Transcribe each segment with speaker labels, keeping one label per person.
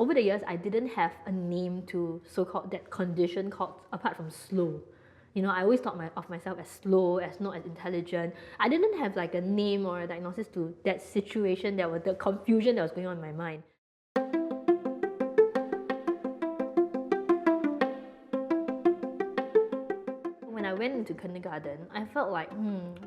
Speaker 1: over the years, I didn't have a name to so-called that condition called, apart from slow. You know, I always thought of myself as slow, as not as intelligent. I didn't have like a name or a diagnosis to that situation, that was the confusion that was going on in my mind. When I went into kindergarten, I felt like,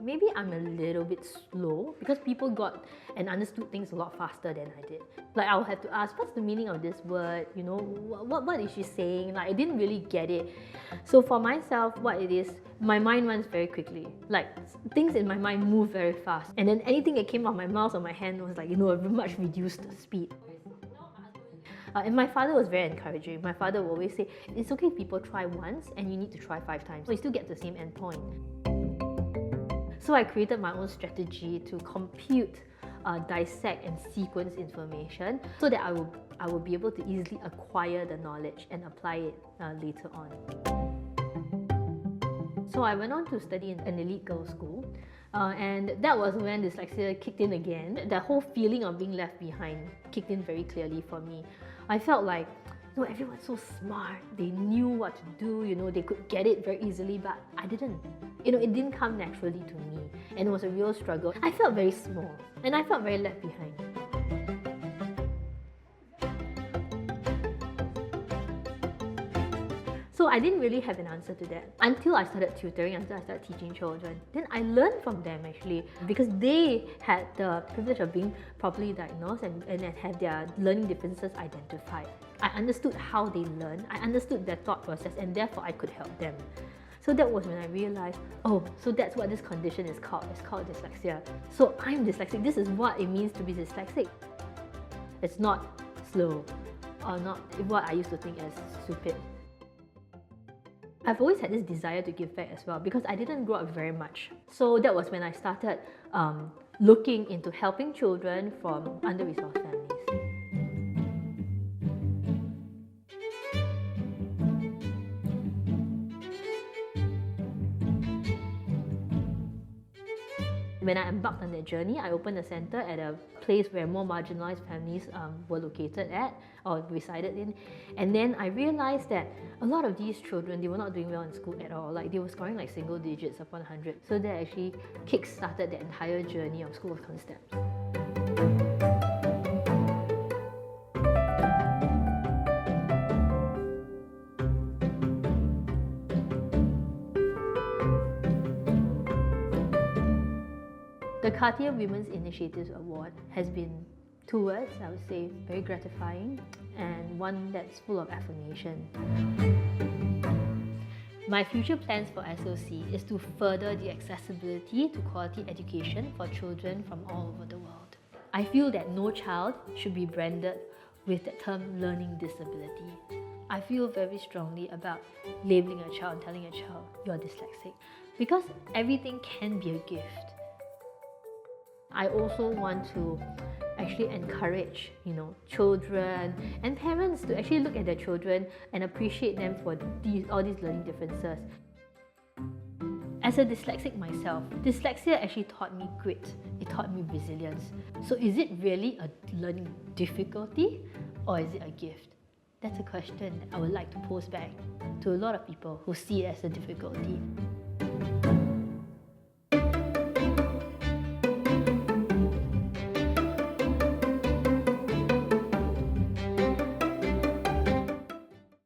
Speaker 1: maybe I'm a little bit slow, because people got and understood things a lot faster than I did. Like, I would have to ask, what's the meaning of this word? You know, what is she saying? Like, I didn't really get it. So for myself, what it is, my mind runs very quickly. Like, things in my mind move very fast. And then anything that came out of my mouth or my hand was like, you know, a much reduced speed. And my father was very encouraging. My father would always say, it's okay if people try once and you need to try 5 times. So you still get to the same end point. So I created my own strategy to compute, dissect and sequence information so that I will be able to easily acquire the knowledge and apply it later on. So I went on to study in an elite girls' school. And that was when dyslexia kicked in again. The whole feeling of being left behind kicked in very clearly for me. I felt like, you know, everyone's so smart. They knew what to do, you know, they could get it very easily, but I didn't. You know, it didn't come naturally to me, and it was a real struggle. I felt very small, and I felt very left behind. So I didn't really have an answer to that until I started tutoring, until I started teaching children. Then I learned from them actually, because they had the privilege of being properly diagnosed and have their learning differences identified. I understood how they learn, I understood their thought process, and therefore I could help them. So that was when I realized, oh, so that's what this condition is called. It's called dyslexia. So I'm dyslexic. This is what it means to be dyslexic. It's not slow, or not what I used to think as stupid. I've always had this desire to give back as well, because I didn't grow up very much. So that was when I started looking into helping children from under-resourced families. When I embarked on that journey, I opened a center at a place where more marginalized families were located at or resided in. And then I realized that a lot of these children, they were not doing well in school at all. Like, they were scoring like single digits upon 100. So that actually kick-started the entire journey of School of Concepts. The Cartier Women's Initiatives Award has been 2 words, I would say, very gratifying, and one that's full of affirmation. My future plans for SOC is to further the accessibility to quality education for children from all over the world. I feel that no child should be branded with the term learning disability. I feel very strongly about labeling a child and telling a child, you're dyslexic, because everything can be a gift. I also want to actually encourage, children and parents to actually look at their children and appreciate them for all these learning differences. As a dyslexic myself, dyslexia actually taught me grit. It taught me resilience. So is it really a learning difficulty, or is it a gift? That's a question that I would like to pose back to a lot of people who see it as a difficulty.